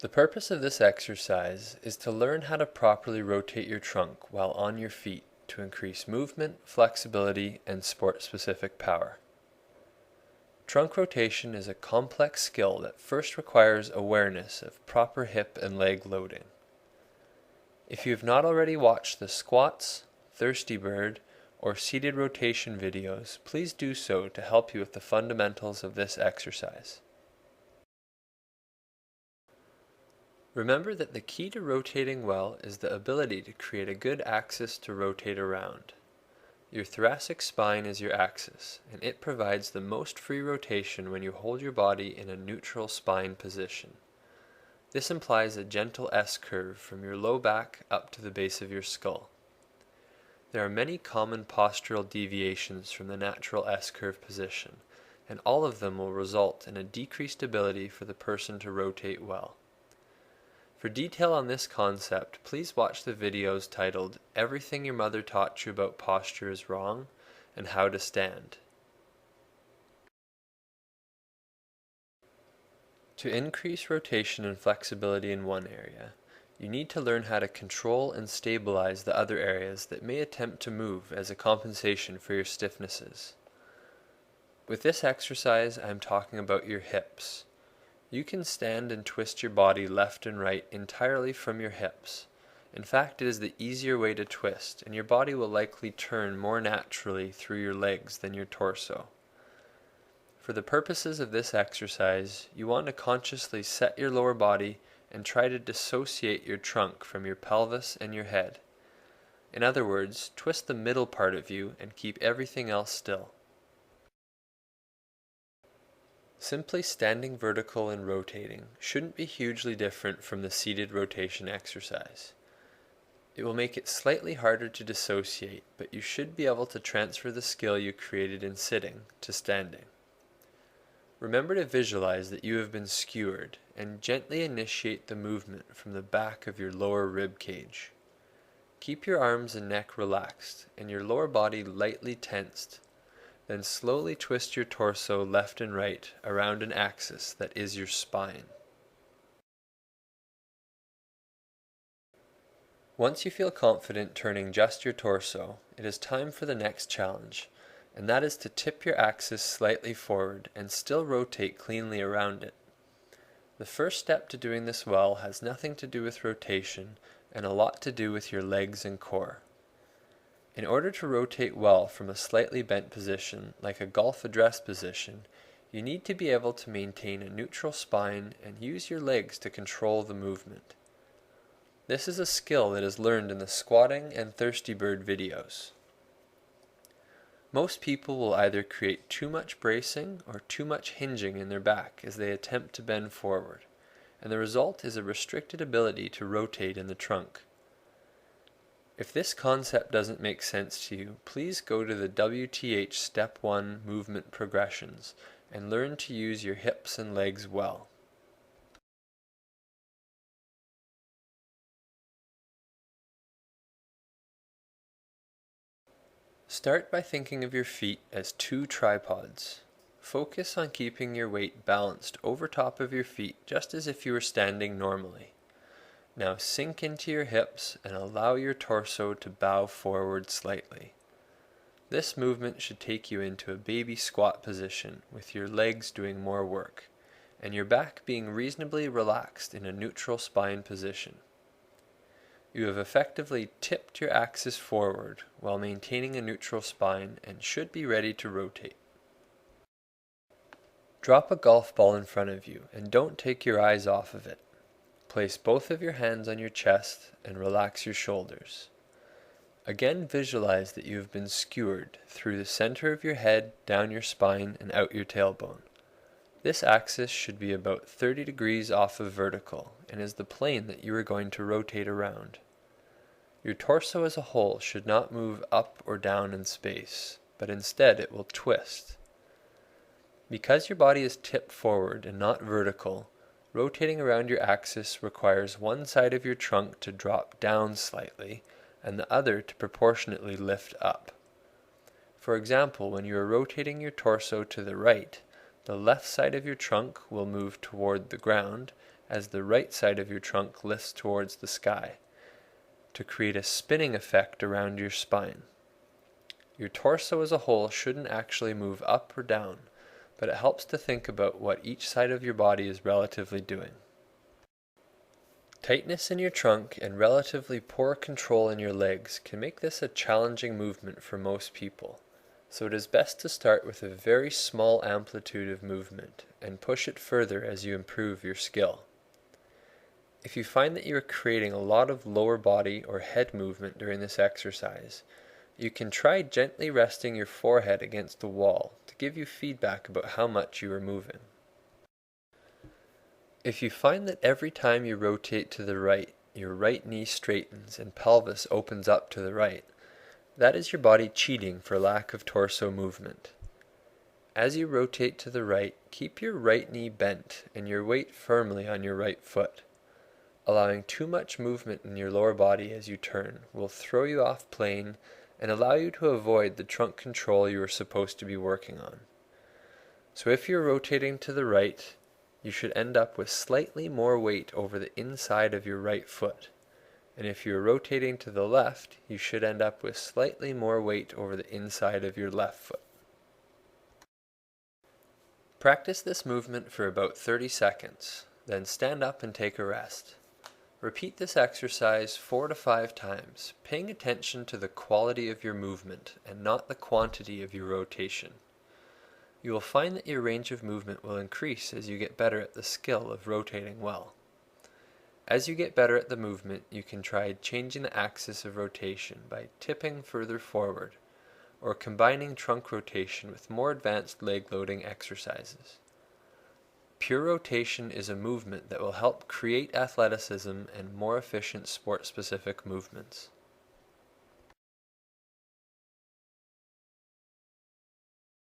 The purpose of this exercise is to learn how to properly rotate your trunk while on your feet to increase movement, flexibility, and sport-specific power. Trunk rotation is a complex skill that first requires awareness of proper hip and leg loading. If you have not already watched the squats, thirsty bird, or seated rotation videos, please do so to help you with the fundamentals of this exercise. Remember that the key to rotating well is the ability to create a good axis to rotate around. Your thoracic spine is your axis, and it provides the most free rotation when you hold your body in a neutral spine position. This implies a gentle S-curve from your low back up to the base of your skull. There are many common postural deviations from the natural S-curve position, and all of them will result in a decreased ability for the person to rotate well. For detail on this concept, please watch the videos titled "Everything Your Mother Taught You About Posture is Wrong" and "How to Stand." To increase rotation and flexibility in one area, you need to learn how to control and stabilize the other areas that may attempt to move as a compensation for your stiffnesses. With this exercise, I am talking about your hips. You can stand and twist your body left and right entirely from your hips. In fact, it is the easier way to twist, and your body will likely turn more naturally through your legs than your torso. For the purposes of this exercise, you want to consciously set your lower body and try to dissociate your trunk from your pelvis and your head. In other words, twist the middle part of you and keep everything else still. Simply standing vertical and rotating shouldn't be hugely different from the seated rotation exercise. It will make it slightly harder to dissociate, but you should be able to transfer the skill you created in sitting to standing. Remember to visualize that you have been skewered and gently initiate the movement from the back of your lower rib cage. Keep your arms and neck relaxed and your lower body lightly tensed. Then slowly twist your torso left and right around an axis that is your spine. Once you feel confident turning just your torso, it is time for the next challenge, and that is to tip your axis slightly forward and still rotate cleanly around it. The first step to doing this well has nothing to do with rotation and a lot to do with your legs and core. In order to rotate well from a slightly bent position, like a golf address position, you need to be able to maintain a neutral spine and use your legs to control the movement. This is a skill that is learned in the squatting and thirsty bird videos. Most people will either create too much bracing or too much hinging in their back as they attempt to bend forward, and the result is a restricted ability to rotate in the trunk. If this concept doesn't make sense to you, please go to the WTH Step 1 movement progressions and learn to use your hips and legs well. Start by thinking of your feet as two tripods. Focus on keeping your weight balanced over top of your feet just as if you were standing normally. Now sink into your hips and allow your torso to bow forward slightly. This movement should take you into a baby squat position with your legs doing more work, and your back being reasonably relaxed in a neutral spine position. You have effectively tipped your axis forward while maintaining a neutral spine and should be ready to rotate. Drop a golf ball in front of you and don't take your eyes off of it. Place both of your hands on your chest and relax your shoulders. Again, visualize that you have been skewered through the center of your head, down your spine, and out your tailbone. This axis should be about 30 degrees off of vertical and is the plane that you are going to rotate around. Your torso as a whole should not move up or down in space, but instead it will twist. Because your body is tipped forward and not vertical, rotating around your axis requires one side of your trunk to drop down slightly and the other to proportionately lift up. For example, when you are rotating your torso to the right, the left side of your trunk will move toward the ground as the right side of your trunk lifts towards the sky, to create a spinning effect around your spine. Your torso as a whole shouldn't actually move up or down, but it helps to think about what each side of your body is relatively doing. Tightness in your trunk and relatively poor control in your legs can make this a challenging movement for most people, so it is best to start with a very small amplitude of movement and push it further as you improve your skill. If you find that you are creating a lot of lower body or head movement during this exercise, you can try gently resting your forehead against the wall to give you feedback about how much you are moving. If you find that every time you rotate to the right, your right knee straightens and pelvis opens up to the right, that is your body cheating for lack of torso movement. As you rotate to the right, keep your right knee bent and your weight firmly on your right foot. Allowing too much movement in your lower body as you turn will throw you off plane and allow you to avoid the trunk control you are supposed to be working on. So if you're rotating to the right, you should end up with slightly more weight over the inside of your right foot. And if you're rotating to the left, you should end up with slightly more weight over the inside of your left foot. Practice this movement for about 30 seconds, then stand up and take a rest. Repeat this exercise 4 to 5 times, paying attention to the quality of your movement and not the quantity of your rotation. You will find that your range of movement will increase as you get better at the skill of rotating well. As you get better at the movement, you can try changing the axis of rotation by tipping further forward, or combining trunk rotation with more advanced leg loading exercises. Pure rotation is a movement that will help create athleticism and more efficient sport-specific movements.